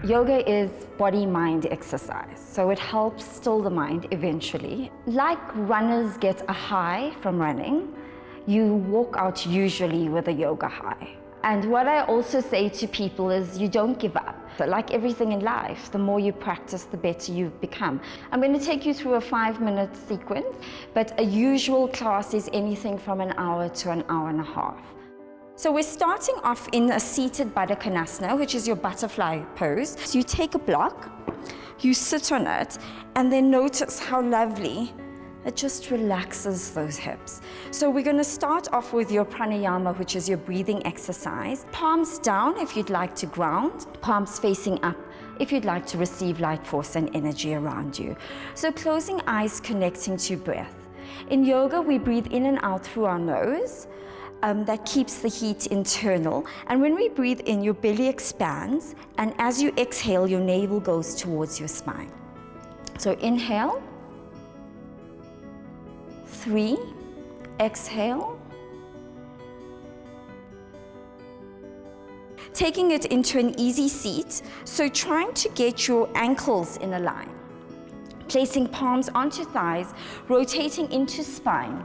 Yoga is body-mind exercise, so it helps still the mind eventually. Like runners get a high from running, you walk out usually with a yoga high. And what I also say to people is you don't give up. But like everything in life, the more you practice, the better you become. I'm going to take you through a 5-minute sequence, but a usual class is anything from an hour to an hour and a half. So we're starting off in a seated Baddha Konasana, which is your butterfly pose. So you take a block, you sit on it, and then notice how lovely it just relaxes those hips. So we're going to start off with your pranayama, which is your breathing exercise. Palms down if you'd like to ground, palms facing up if you'd like to receive light force and energy around you. So closing eyes, connecting to breath. In yoga, we breathe in and out through our nose. That keeps the heat internal. And when we breathe in, your belly expands, and as you exhale, your navel goes towards your spine. So inhale, 3, exhale. Taking it into an easy seat, so trying to get your ankles in a line. Placing palms onto thighs, rotating into spine.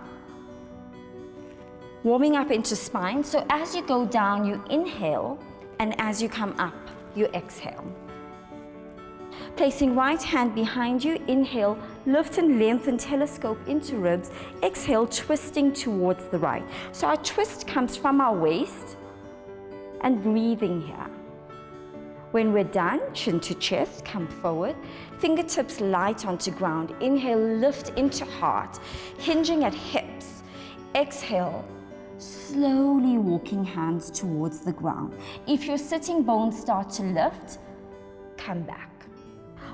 Warming up into spine, so as you go down, you inhale, and as you come up, you exhale. Placing right hand behind you, inhale, lift and lengthen, telescope into ribs, exhale, twisting towards the right. So our twist comes from our waist, and breathing here. When we're done, chin to chest, come forward, fingertips light onto ground, inhale, lift into heart, hinging at hips, exhale, slowly walking hands towards the ground. If your sitting bones start to lift, come back.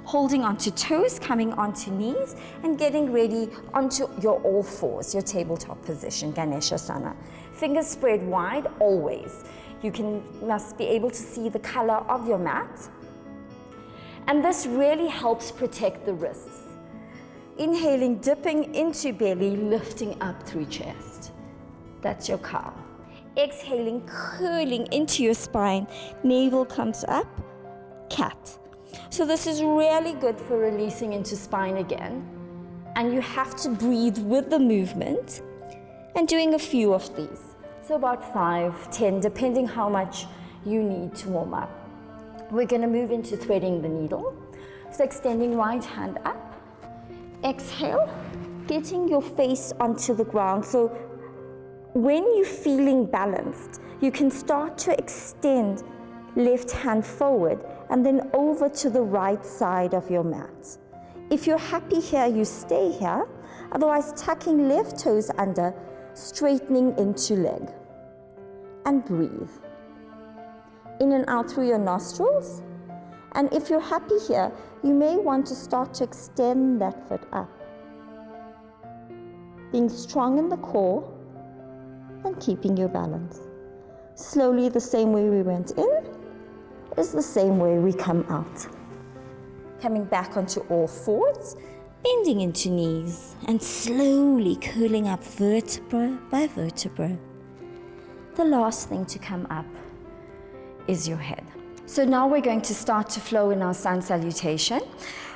Holding onto toes, coming onto knees, and getting ready onto your all fours, your tabletop position, Ganeshasana. Fingers spread wide, always. You must be able to see the color of your mat. And this really helps protect the wrists. Inhaling, dipping into belly, lifting up through chest. That's your cow. Exhaling, curling into your spine, navel comes up, cat. So this is really good for releasing into spine again. And you have to breathe with the movement and doing a few of these. So about 5, 10, depending how much you need to warm up. We're going to move into threading the needle. So extending right hand up. Exhale, getting your face onto the ground. So when you're feeling balanced, you can start to extend left hand forward and then over to the right side of your mat. If you're happy here, you stay here. Otherwise, tucking left toes under, straightening into leg. And breathe. In and out through your nostrils. And if you're happy here, you may want to start to extend that foot up. Being strong in the core and keeping your balance. Slowly, the same way we went in is the same way we come out. Coming back onto all fours, bending into knees, and slowly curling up vertebra by vertebra. The last thing to come up is your head. So now we're going to start to flow in our sun salutation.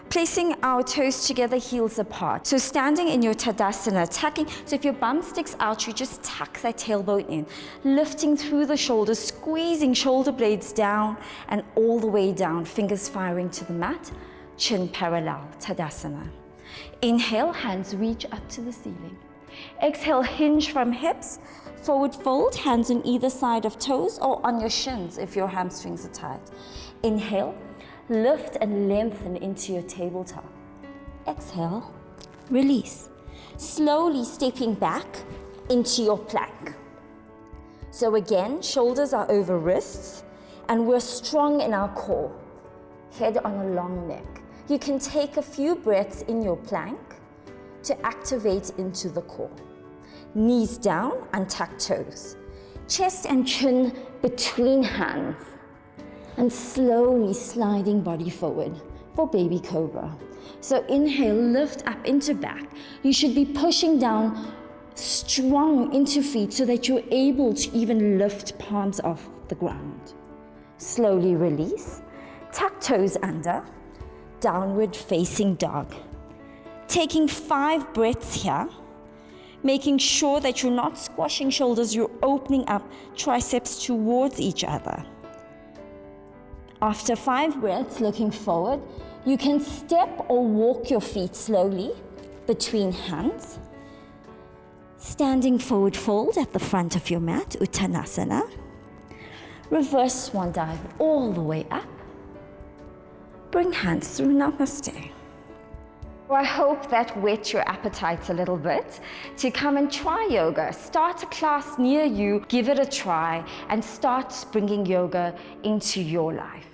Placing our toes together, heels apart. So standing in your Tadasana, tucking. So if your bum sticks out, you just tuck that tailbone in. Lifting through the shoulders, squeezing shoulder blades down and all the way down. Fingers firing to the mat, chin parallel, Tadasana. Inhale, hands reach up to the ceiling. Exhale, hinge from hips. Forward fold, hands on either side of toes or on your shins if your hamstrings are tight. Inhale. Lift and lengthen into your tabletop. Exhale, release. Slowly stepping back into your plank. So again, shoulders are over wrists and we're strong in our core. Head on a long neck. You can take a few breaths in your plank to activate into the core. Knees down, untuck toes. Chest and chin between hands. And slowly sliding body forward for baby cobra. So inhale, lift up into back. You should be pushing down strong into feet so that you're able to even lift palms off the ground. Slowly release. Tuck toes under, downward facing dog. Taking 5 breaths here, making sure that you're not squashing shoulders, you're opening up triceps towards each other. After 5 breaths, looking forward, you can step or walk your feet slowly between hands. Standing forward fold at the front of your mat, Uttanasana. Reverse swan dive all the way up. Bring hands through Namaste. I hope that whet your appetite a little bit to come and try yoga. Start a class near you, give it a try, and start bringing yoga into your life.